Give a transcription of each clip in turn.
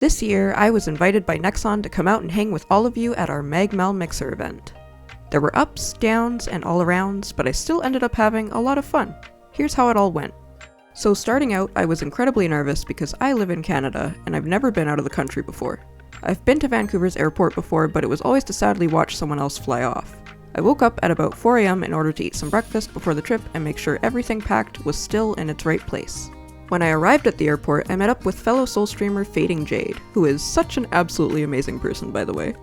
This year, I was invited by Nexon to come out and hang with all of you at our Magel Mixer event. There were ups, downs, and all-arounds, but I still ended up having a lot of fun. Here's how it all went. So starting out, I was incredibly nervous because I live in Canada, and I've never been out of the country before. I've been to Vancouver's airport before, but it was always to sadly watch someone else fly off. I woke up at about 4 AM in order to eat some breakfast before the trip and make sure everything packed was still in its right place. When I arrived at the airport, I met up with fellow soul streamer Fading Jade, who is such an absolutely amazing person, by the way.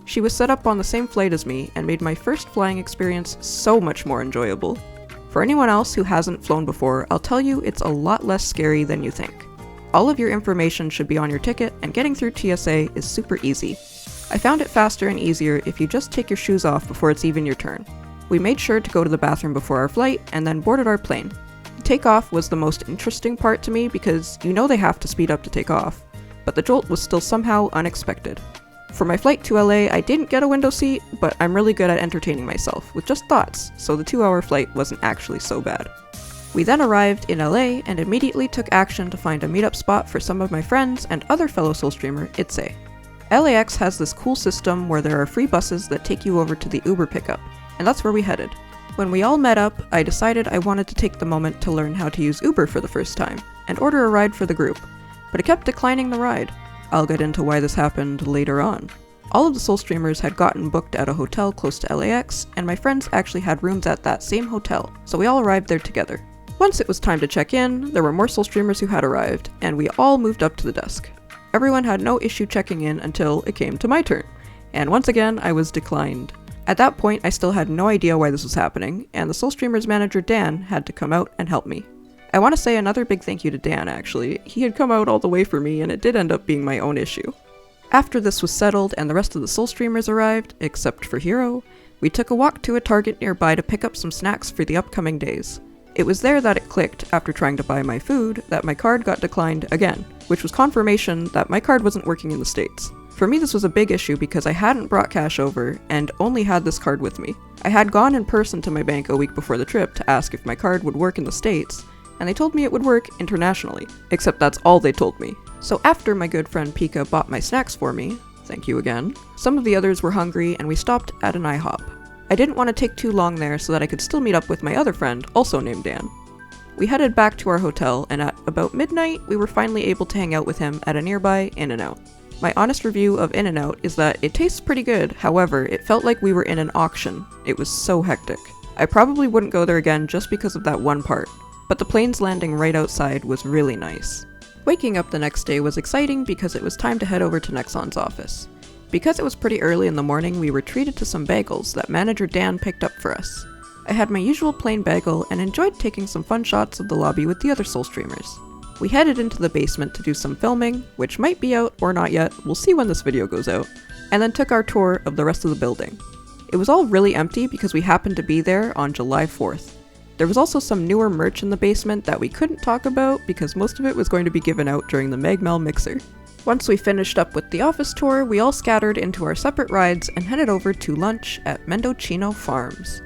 She was set up on the same flight as me and made my first flying experience so much more enjoyable. For anyone else who hasn't flown before, I'll tell you it's a lot less scary than you think. All of your information should be on your ticket, and getting through TSA is super easy. I found it faster and easier if you just take your shoes off before it's even your turn. We made sure to go to the bathroom before our flight, and then boarded our plane. Takeoff was the most interesting part to me because you know they have to speed up to take off, but the jolt was still somehow unexpected. For my flight to LA, I didn't get a window seat, but I'm really good at entertaining myself with just thoughts, so the 2-hour flight wasn't actually so bad. We then arrived in LA and immediately took action to find a meetup spot for some of my friends and other fellow soul streamer XXTRA. LAX has this cool system where there are free buses that take you over to the Uber pickup, and that's where we headed. When we all met up, I decided I wanted to take the moment to learn how to use Uber for the first time, and order a ride for the group, but it kept declining the ride. I'll get into why this happened later on. All of the soul streamers had gotten booked at a hotel close to LAX, and my friends actually had rooms at that same hotel, so we all arrived there together. Once it was time to check in, there were more soul streamers who had arrived, and we all moved up to the desk. Everyone had no issue checking in until it came to my turn, and once again I was declined. At that point I still had no idea why this was happening, and the soul streamers manager Dan had to come out and help me. I want to say another big thank you to Dan actually. He had come out all the way for me and it did end up being my own issue. After this was settled and the rest of the soul streamers arrived, except for Hero, we took a walk to a Target nearby to pick up some snacks for the upcoming days. It was there that it clicked, after trying to buy my food, that my card got declined again, which was confirmation that my card wasn't working in the States. For me this was a big issue because I hadn't brought cash over and only had this card with me. I had gone in person to my bank a week before the trip to ask if my card would work in the States, and they told me it would work internationally, except that's all they told me. So after my good friend Pika bought my snacks for me, thank you again, some of the others were hungry and we stopped at an IHOP. I didn't want to take too long there so that I could still meet up with my other friend, also named Dan. We headed back to our hotel, and at about midnight, we were finally able to hang out with him at a nearby In-N-Out. My honest review of In-N-Out is that it tastes pretty good, however, it felt like we were in an auction. It was so hectic. I probably wouldn't go there again just because of that one part, but the plane's landing right outside was really nice. Waking up the next day was exciting because it was time to head over to Nexon's office. Because it was pretty early in the morning, we were treated to some bagels that manager Dan picked up for us. I had my usual plain bagel and enjoyed taking some fun shots of the lobby with the other soul streamers. We headed into the basement to do some filming, which might be out or not yet, we'll see when this video goes out, and then took our tour of the rest of the building. It was all really empty because we happened to be there on July 4th. There was also some newer merch in the basement that we couldn't talk about because most of it was going to be given out during the Magel Mixer. Once we finished up with the office tour, we all scattered into our separate rides and headed over to lunch at Mendocino Farms.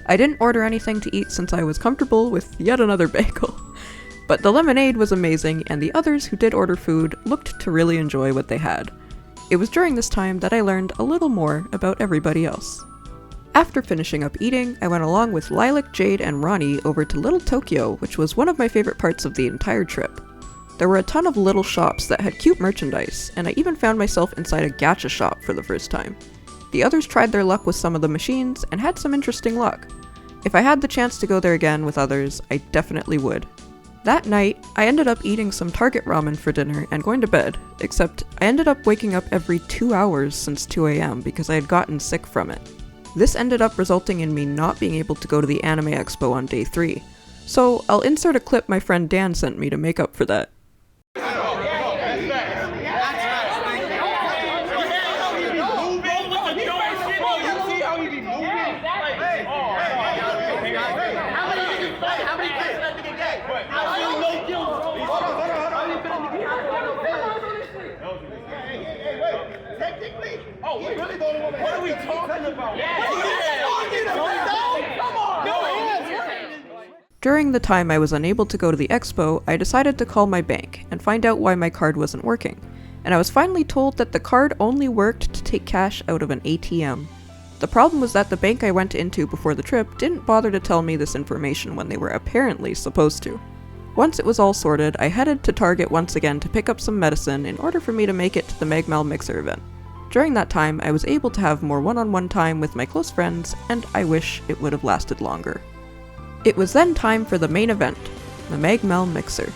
I didn't order anything to eat since I was comfortable with yet another bagel. But the lemonade was amazing and the others who did order food looked to really enjoy what they had. It was during this time that I learned a little more about everybody else. After finishing up eating, I went along with Lilac, Jade, and Ronnie over to Little Tokyo, which was one of my favorite parts of the entire trip. There were a ton of little shops that had cute merchandise, and I even found myself inside a gacha shop for the first time. The others tried their luck with some of the machines and had some interesting luck. If I had the chance to go there again with others, I definitely would. That night, I ended up eating some Target ramen for dinner and going to bed, except I ended up waking up every 2 hours since 2 AM because I had gotten sick from it. This ended up resulting in me not being able to go to the Anime Expo on day 3, so I'll insert a clip my friend Dan sent me to make up for that. What are we talking about? During the time I was unable to go to the expo, I decided to call my bank and find out why my card wasn't working. and I was finally told that the card only worked to take cash out of an ATM. The problem was that the bank I went into before the trip didn't bother to tell me this information when they were apparently supposed to. Once it was all sorted, I headed to Target once again to pick up some medicine in order for me to make it to the Magel Mixer event. During that time, I was able to have more one-on-one time with my close friends, and I wish it would have lasted longer. It was then time for the main event, the Magel Mixer.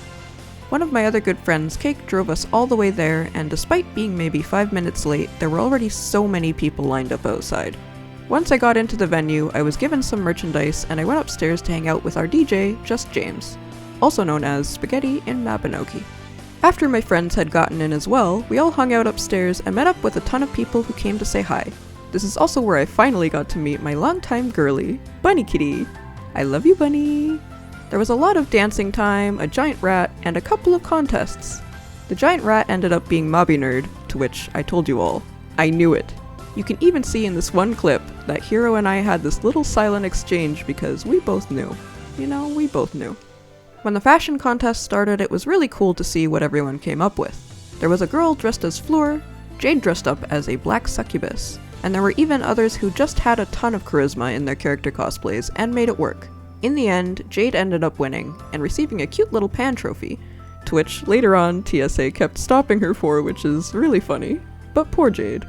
One of my other good friends, Cake, drove us all the way there, and despite being maybe 5 minutes late, there were already so many people lined up outside. Once I got into the venue, I was given some merchandise, and I went upstairs to hang out with our DJ, Just James, also known as Spaghetti in Mabinogi. After my friends had gotten in as well, we all hung out upstairs and met up with a ton of people who came to say hi. This is also where I finally got to meet my longtime girlie, Bunny Kitty. I love you, Bunny! There was a lot of dancing time, a giant rat, and a couple of contests. The giant rat ended up being Mabinerd, to which I told you all. I knew it. You can even see in this one clip that Hero and I had this little silent exchange because we both knew. You know, we both knew. When the fashion contest started, it was really cool to see what everyone came up with. There was a girl dressed as Fleur, Jade dressed up as a black succubus, and there were even others who just had a ton of charisma in their character cosplays and made it work. In the end, Jade ended up winning, and receiving a cute little pan trophy, to which later on TSA kept stopping her for, which is really funny. But poor Jade.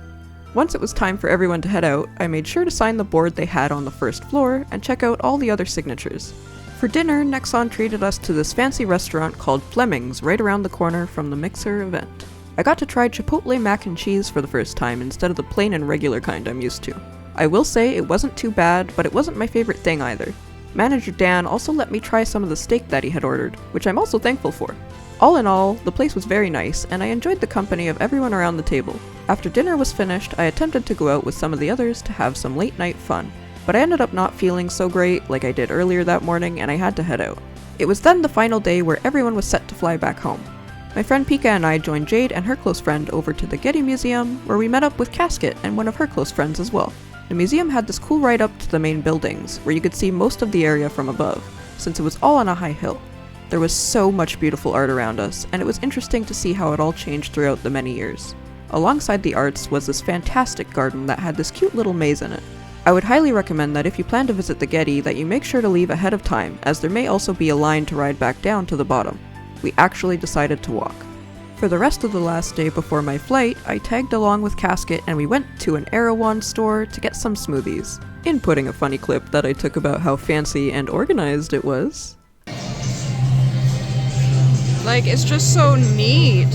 Once it was time for everyone to head out, I made sure to sign the board they had on the first floor and check out all the other signatures. For dinner, Nexon treated us to this fancy restaurant called Fleming's right around the corner from the Mixer event. I got to try Chipotle mac and cheese for the first time instead of the plain and regular kind I'm used to. I will say it wasn't too bad, but it wasn't my favorite thing either. Manager Dan also let me try some of the steak that he had ordered, which I'm also thankful for. All in all, the place was very nice, and I enjoyed the company of everyone around the table. After dinner was finished, I attempted to go out with some of the others to have some late night fun, but I ended up not feeling so great like I did earlier that morning, and I had to head out. It was then the final day where everyone was set to fly back home. My friend Pika and I joined Jade and her close friend over to the Getty Museum, where we met up with Casket and one of her close friends as well. The museum had this cool ride up to the main buildings, where you could see most of the area from above, since it was all on a high hill. There was so much beautiful art around us, and it was interesting to see how it all changed throughout the many years. Alongside the arts was this fantastic garden that had this cute little maze in it. I would highly recommend that if you plan to visit the Getty that you make sure to leave ahead of time, as there may also be a line to ride back down to the bottom. We actually decided to walk. For the rest of the last day before my flight, I tagged along with Casket and we went to an Erewhon store to get some smoothies, inputting a funny clip that I took about how fancy and organized it was. Like, it's just so neat!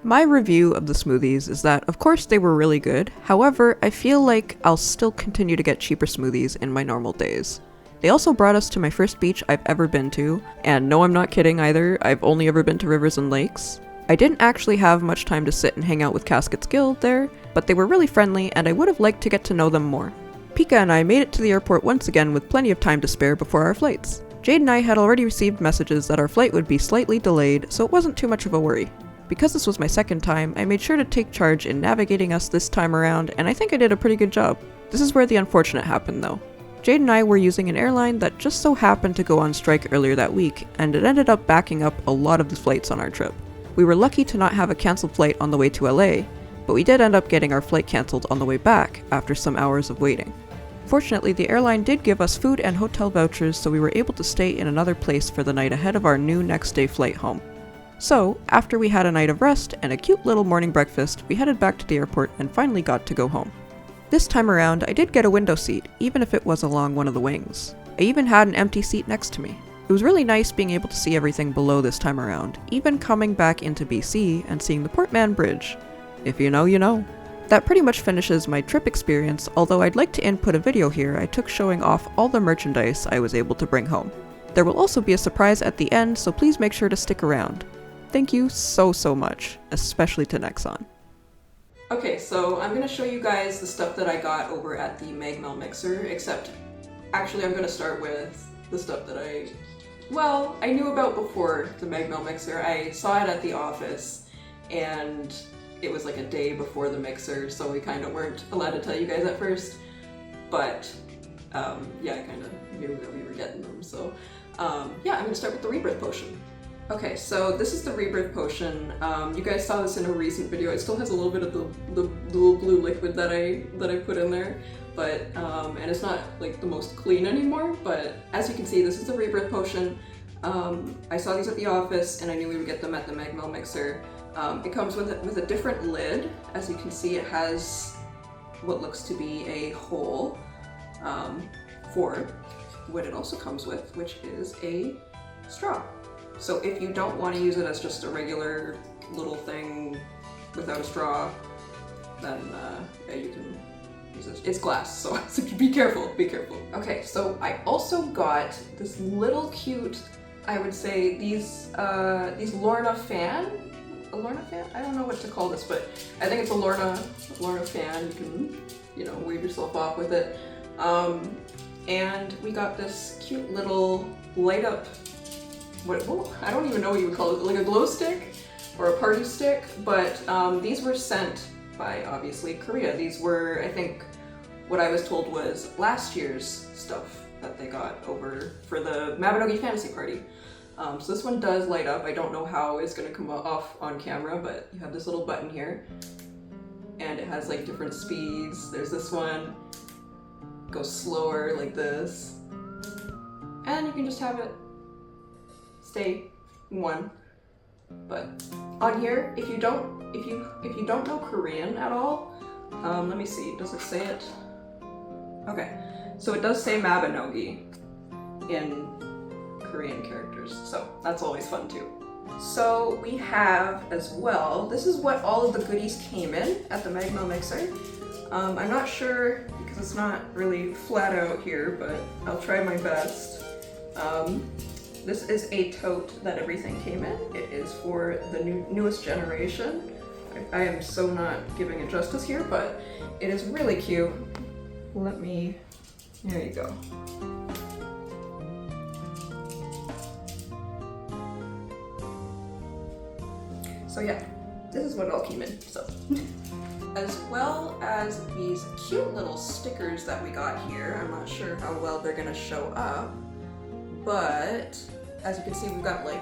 My review of the smoothies is that, of course, they were really good. However, I feel like I'll still continue to get cheaper smoothies in my normal days. They also brought us to my first beach I've ever been to, and no, I'm not kidding either, I've only ever been to rivers and lakes. I didn't actually have much time to sit and hang out with Casket's Guild there, but they were really friendly and I would have liked to get to know them more. Pika and I made it to the airport once again with plenty of time to spare before our flights. Jade and I had already received messages that our flight would be slightly delayed, so it wasn't too much of a worry. Because this was my second time, I made sure to take charge in navigating us this time around, and I think I did a pretty good job. This is where the unfortunate happened though. Jade and I were using an airline that just so happened to go on strike earlier that week, and it ended up backing up a lot of the flights on our trip. We were lucky to not have a cancelled flight on the way to LA, but we did end up getting our flight cancelled on the way back after some hours of waiting. Fortunately, the airline did give us food and hotel vouchers, so we were able to stay in another place for the night ahead of our new next day flight home. So, after we had a night of rest and a cute little morning breakfast, we headed back to the airport and finally got to go home. This time around, I did get a window seat, even if it was along one of the wings. I even had an empty seat next to me. It was really nice being able to see everything below this time around, even coming back into BC and seeing the Portman Bridge. If you know, you know. That pretty much finishes my trip experience, although I'd like to input a video here I took showing off all the merchandise I was able to bring home. There will also be a surprise at the end, so please make sure to stick around. Thank you so much, especially to Nexon. Okay, so I'm gonna show you guys the stuff that I got over at the Magel Mixer, except actually I'm gonna start with the stuff that I knew about before the Magel Mixer. I saw it at the office, and it was like a day before the mixer, so we kind of weren't allowed to tell you guys at first, but yeah, I kind of knew that we were getting them, so yeah, I'm gonna start with the Rebirth Potion. Okay, so this is the Rebirth Potion. You guys saw this in a recent video. It still has a little bit of the little blue liquid that I put in there, but and it's not like the most clean anymore. But as you can see, this is the Rebirth Potion. I saw these at the office, and I knew we would get them at the Magel Mixer. It comes with a different lid. As you can see, it has what looks to be a hole for what it also comes with, which is a straw. So if you don't want to use it as just a regular little thing without a straw, then yeah, you can use it. It's glass, so be careful, be careful. Okay, so I also got this little cute, I would say, these Lorna Fan? A Lorna Fan? I don't know what to call this, but I think it's a Lorna Fan. You can, you know, wave yourself off with it. And we got this cute little light up, I don't even know what you would call it, like a glow stick or a party stick, but these were sent by, obviously, Korea. These were, I think, what I was told was last year's stuff that they got over for the Mabinogi Fantasy Party. So this one does light up. I don't know how it's going to come off on camera, but you have this little button here, and it has like different speeds. There's this one, goes slower like this, and you can just have it stay one. But on here, if you don't know Korean at all, let me see, does it say it? Okay, so it does say Mabinogi in Korean characters, so that's always fun too. So we have as well, this is what all of the goodies came in at the Magel Mixer. I'm not sure because it's not really flat out here, but I'll try my best. This is a tote that everything came in. It is for the newest generation. I am so not giving it justice here, but it is really cute. There you go. So yeah, this is what it all came in, so. As well as these cute little stickers that we got here. I'm not sure how well they're gonna show up, but as you can see, we've got like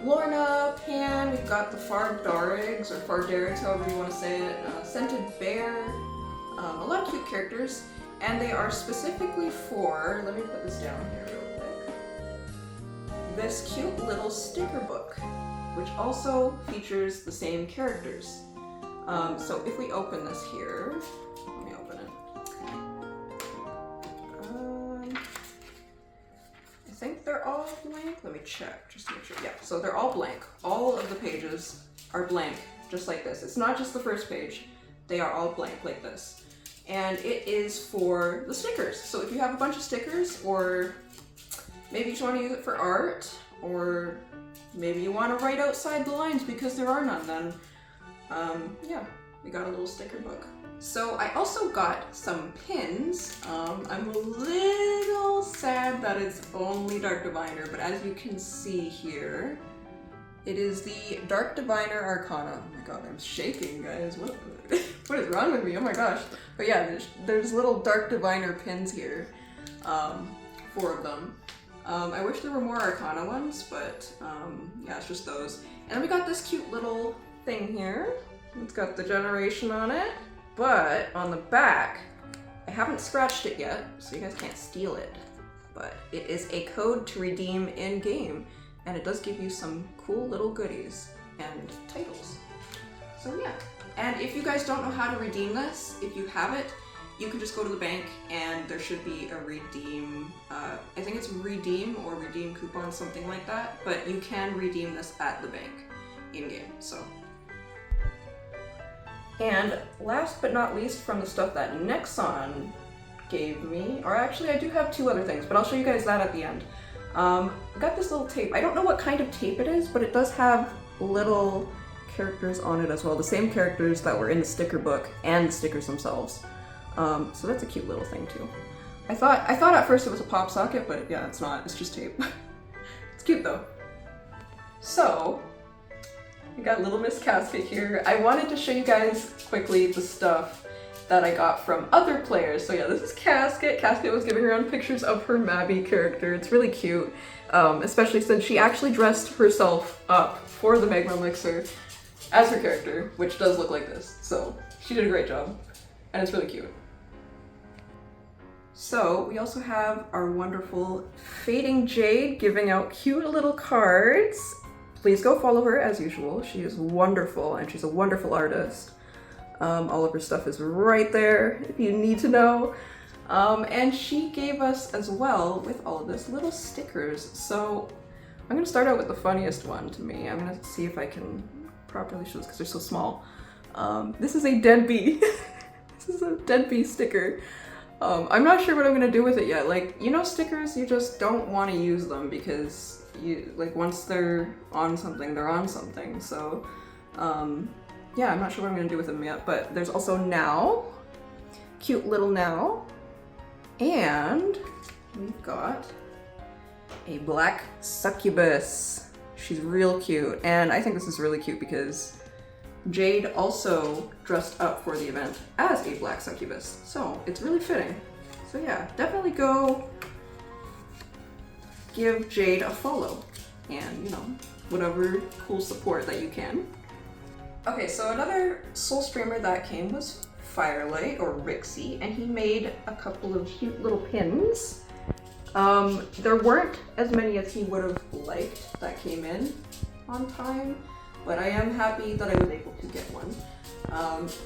Lorna Fan, we've got the Fardarigs, or Fardarigs, however you want to say it, Scented Bear, a lot of cute characters, and they are specifically for, let me put this down here real quick, this cute little sticker book, which also features the same characters. So if we open this here, let me open it. I think they're all blank. Let me check just to make sure. Yeah, so they're all blank. All of the pages are blank, just like this. It's not just the first page. They are all blank like this. And it is for the stickers. So if you have a bunch of stickers, or maybe you just want to use it for art, or maybe you want to write outside the lines because there are none, then yeah, we got a little sticker book. So I also got some pins. I'm a little sad that it's only Dark Diviner, but as you can see here, it is the Dark Diviner Arcana. Oh my god, I'm shaking, guys. What is wrong with me? Oh my gosh. But yeah, there's little Dark Diviner pins here. 4 of them. I wish there were more Arcana ones, but yeah, it's just those. And then we got this cute little thing here. It's got the generation on it, but on the back, I haven't scratched it yet, so you guys can't steal it, but it is a code to redeem in-game, and it does give you some cool little goodies and titles. So yeah, and if you guys don't know how to redeem this, if you have it, you can just go to the bank and there should be a redeem, I think it's redeem or redeem coupon, something like that, but you can redeem this at the bank in-game, so. And last but not least, from the stuff that Nexon gave me, or actually I do have 2 other things, but I'll show you guys that at the end. I got this little tape. I don't know what kind of tape it is, but it does have little characters on it as well, the same characters that were in the sticker book and the stickers themselves. So that's a cute little thing too. I thought at first it was a pop socket, but yeah, it's not, it's just tape. It's cute though. So, we got Little Miss Casket here. I wanted to show you guys quickly the stuff that I got from other players. So yeah, this is Casket. Casket was giving around pictures of her Mabby character. It's really cute, especially since she actually dressed herself up for the Magel Mixer as her character, which does look like this. So she did a great job, and it's really cute. So we also have our wonderful Fading Jade giving out cute little cards. Please go follow her as usual. She is wonderful and she's a wonderful artist. All of her stuff is right there if you need to know. And she gave us as well with all of this little stickers. So I'm gonna start out with the funniest one to me. I'm gonna see if I can properly show this because they're so small. This is a dead bee. This is a dead bee sticker. I'm not sure what I'm gonna do with it yet. Like, you know, stickers, you just don't want to use them because like once they're on something, they're on something. So yeah, I'm not sure what I'm gonna do with them yet, but there's also Now, cute little Now, and we've got a black succubus. She's real cute, and I think this is really cute because Jade also dressed up for the event as a black succubus, so it's really fitting. So yeah, definitely go give Jade a follow and, you know, whatever cool support that you can. Okay, so another soul streamer that came was Firelight, or Rixie, and he made a couple of cute little pins. There weren't as many as he would have liked that came in on time, but I am happy that I was able to get one.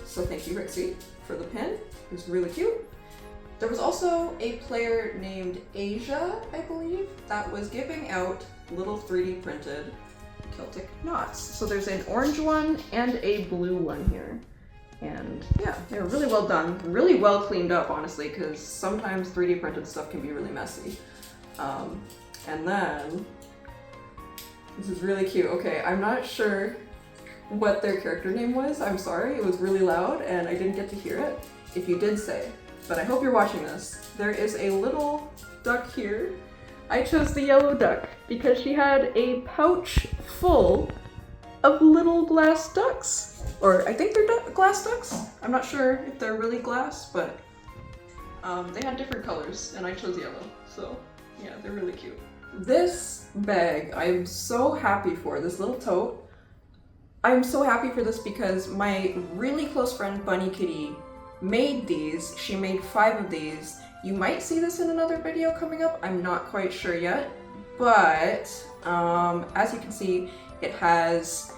So thank you, Rixie, for the pin. It was really cute. There was also a player named Asia, I believe, that was giving out little 3D printed Celtic knots. So there's an orange one and a blue one here. And yeah, they were really well done, really well cleaned up, honestly, because sometimes 3D printed stuff can be really messy. And then, this is really cute. Okay, I'm not sure what their character name was. I'm sorry, it was really loud and I didn't get to hear it. If you did say, but I hope you're watching this. There is a little duck here. I chose the yellow duck because she had a pouch full of little glass ducks. Or I think they're glass ducks. I'm not sure if they're really glass, but they had different colors and I chose yellow. So yeah, they're really cute. This bag I'm so happy for, this little tote. I'm so happy for this because my really close friend Bunny Kitty made these. She made 5 of these. You might see this in another video coming up, I'm not quite sure yet, but as you can see, it has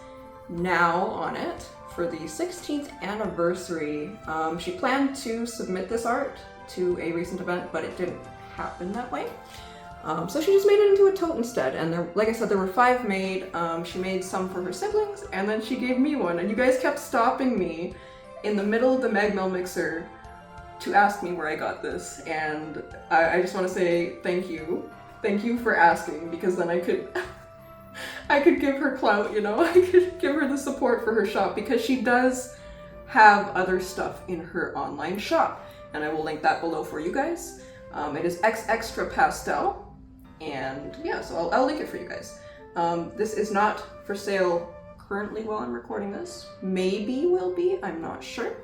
Now on it for the 16th anniversary. She planned to submit this art to a recent event, but it didn't happen that way. So she just made it into a tote instead, and there, like I said, there were 5 made. She made some for her siblings, and then she gave me one, and you guys kept stopping me in the middle of the Magel Mixer to ask me where I got this, and I just want to say thank you. Thank you for asking, because then I could give her clout, you know? I could give her the support for her shop, because she does have other stuff in her online shop, and I will link that below for you guys. It is XXTRA PASTEL, and yeah, so I'll link it for you guys. This is not for sale currently while I'm recording this. Maybe will be, I'm not sure.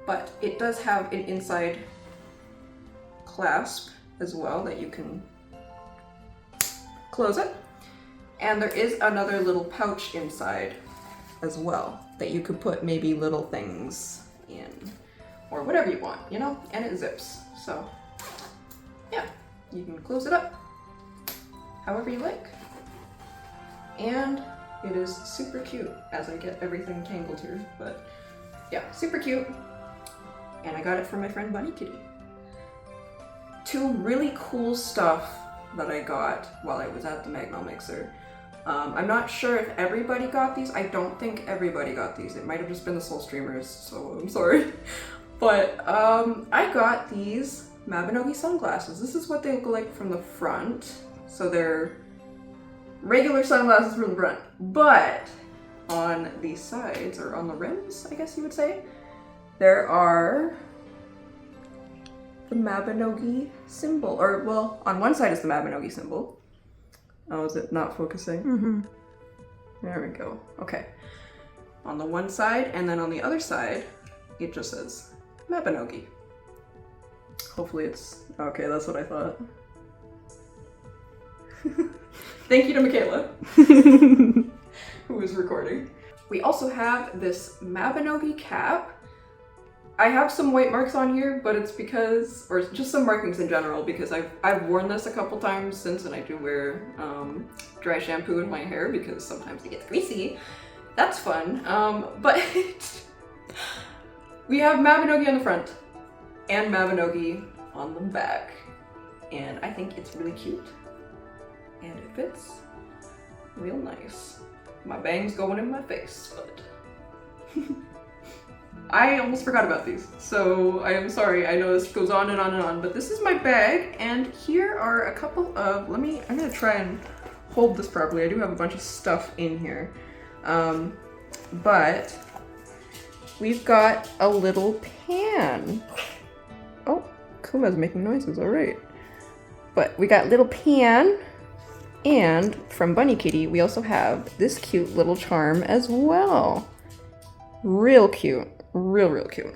But it does have an inside clasp as well that you can close it. And there is another little pouch inside as well that you could put maybe little things in or whatever you want, you know? And it zips, so yeah, you can close it up however you like. And it is super cute as I get everything tangled here, but yeah, super cute. And I got it from my friend Bunny Kitty. 2 really cool stuff that I got while I was at the Magel Mixer. I'm not sure if everybody got these. I don't think everybody got these. It might have just been the soul streamers, so I'm sorry. But I got these Mabinogi sunglasses. This is what they look like from the front. So they're regular sunglasses from the front, but on the sides, or on the rims, I guess you would say, there are the Mabinogi symbol, or well, on one side is the Mabinogi symbol. Oh, is it not focusing? Mm-hmm. There we go. Okay. On the one side, and then on the other side, it just says Mabinogi. Hopefully it's... okay, that's what I thought. Thank you to Michaela, who is recording. We also have this Mabinogi cap. I have some white marks on here, but it's because, or just some markings in general, because I've worn this a couple times since, and I do wear dry shampoo in my hair because sometimes it gets greasy. That's fun. But we have Mabinogi on the front and Mabinogi on the back, and I think it's really cute, and it fits real nice. My bang's going in my face, but I almost forgot about these, so I am sorry. I know this goes on and on and on, but this is my bag, and here are a couple of, I'm gonna try and hold this properly. I do have a bunch of stuff in here, but we've got a little pan. Oh, Kuma's making noises, all right. But we got little pan, and from Bunny Kitty, we also have this cute little charm as well. Real cute. Real cute.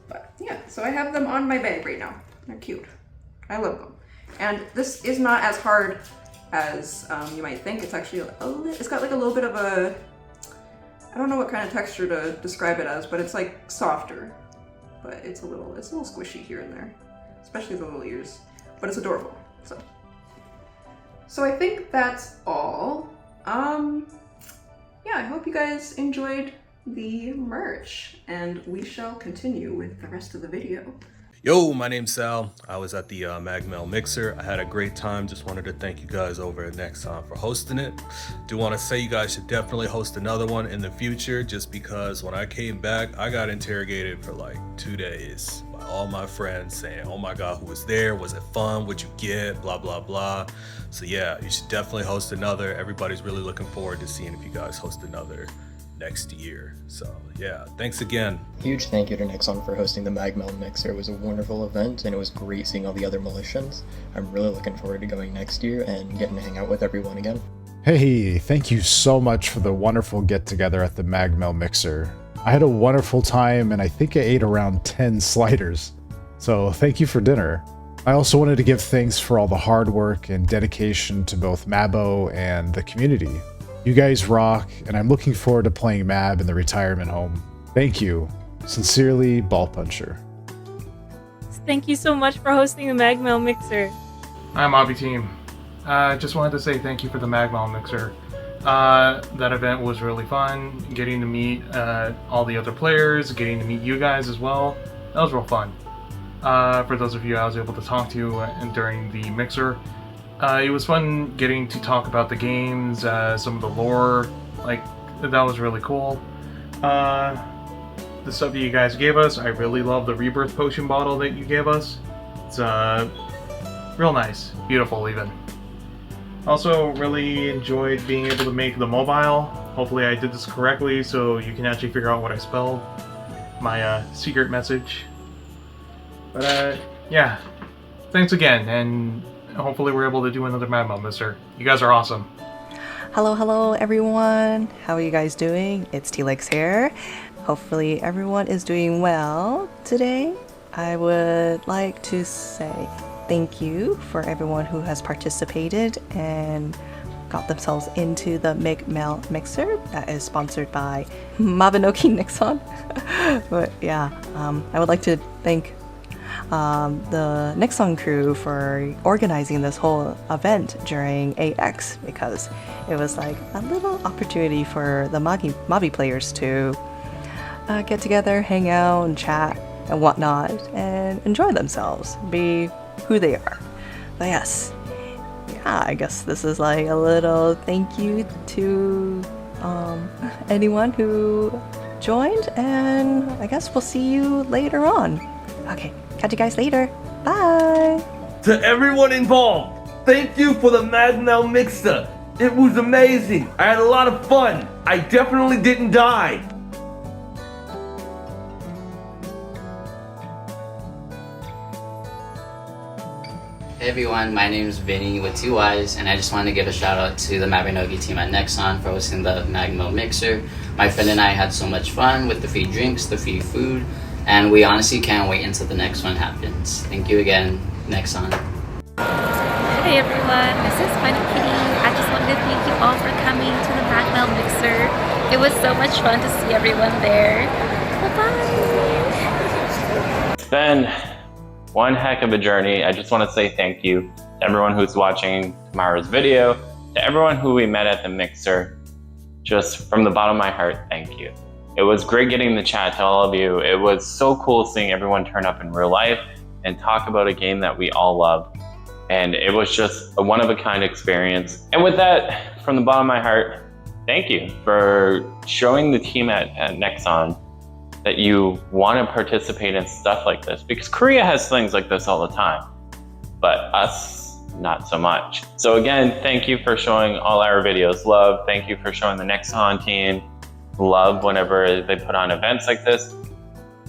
But yeah, so I have them on my bag right now. They're cute. I love them. And this is not as hard as you might think. It's actually it's got like a little bit of a, I don't know what kind of texture to describe it as, but it's like softer. But it's a little squishy here and there, especially the little ears. But it's adorable. So I think that's all. Yeah, I hope you guys enjoyed the merch, and we shall continue with the rest of the video. Yo, my name's Sal. I was at the Magel Mixer. I had a great time. Just wanted to thank you guys over at Nexon for hosting it. Do want to say you guys should definitely host another one in the future, just because when I came back, I got interrogated for like 2 days by all my friends saying, oh my God, who was there? Was it fun? What'd you get? Blah, blah, blah. So yeah, you should definitely host another. Everybody's really looking forward to seeing if you guys host another next year. So yeah, thanks again. Huge thank you to Nexon for hosting the Magel Mixer. It was a wonderful event, and it was great seeing all the other Militians. I'm really looking forward to going next year and getting to hang out with everyone again. Hey, thank you so much for the wonderful get-together at the Magel Mixer. I had a wonderful time, and I think I ate around 10 sliders. So thank you for dinner. I also wanted to give thanks for all the hard work and dedication to both Mabo and the community. You guys rock, and I'm looking forward to playing Mab in the retirement home. Thank you. Sincerely, Ball Puncher. Thank you so much for hosting the Magel Mixer. I'm Obby Team. Just wanted to say thank you for the Magel Mixer. That event was really fun, getting to meet all the other players, getting to meet you guys as well. That was real fun. For those of you I was able to talk to during the Mixer, it was fun getting to talk about the games, some of the lore, like, that was really cool. The stuff that you guys gave us, I really love the Rebirth Potion bottle that you gave us. It's real nice, beautiful even. Also, really enjoyed being able to make the mobile. Hopefully I did this correctly so you can actually figure out what I spelled. My secret message. But yeah, thanks again, and hopefully we're able to do another Magel Mixer. You guys are awesome. Hello everyone. How are you guys doing? It's T-Lex here. Hopefully everyone is doing well today. I would like to say thank you for everyone who has participated and got themselves into the Magel Mixer that is sponsored by Mabinogi Nexon. But yeah, I would like to thank the Nexon crew for organizing this whole event during AX, because it was like a little opportunity for the Mabi players to get together, hang out, and chat and whatnot, and enjoy themselves, be who they are. But yes, yeah, I guess this is like a little thank you to anyone who joined, and I guess we'll see you later on. Okay. Catch you guys later. Bye! To everyone involved, thank you for the Magel Mixer. It was amazing. I had a lot of fun. I definitely didn't die. Hey everyone, my name is Vinny with 2 Y's, and I just wanted to give a shout out to the Mabinogi team at Nexon for hosting the Magel Mixer. My friend and I had so much fun with the free drinks, the free food, And we honestly can't wait until the next one happens. Thank you again, Nexon. Hey everyone, this is Final Kitty. I just wanted to thank you all for coming to the Magel Mixer. It was so much fun to see everyone there. Bye-bye. It's been one heck of a journey. I just want to say thank you to everyone who's watching tomorrow's video, to everyone who we met at the Mixer. Just from the bottom of my heart, thank you. It was great getting to chat to all of you. It was so cool seeing everyone turn up in real life and talk about a game that we all love. And it was just a one-of-a-kind experience. And with that, from the bottom of my heart, thank you for showing the team at Nexon that you want to participate in stuff like this, because Korea has things like this all the time, but us, not so much. So again, thank you for showing all our videos love. Thank you for showing the Nexon team love whenever they put on events like this,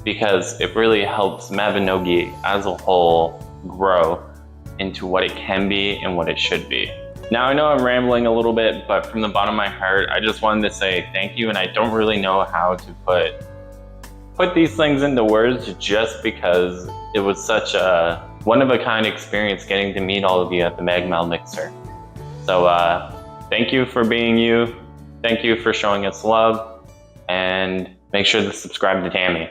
because it really helps Mabinogi as a whole grow into what it can be and what it should be. Now I know I'm rambling a little bit, but from the bottom of my heart, I just wanted to say thank you, and I don't really know how to put these things into words, just because it was such a one-of-a-kind experience getting to meet all of you at the Magel Mixer. So thank you for being you. Thank you for showing us love, and make sure to subscribe to Tammy.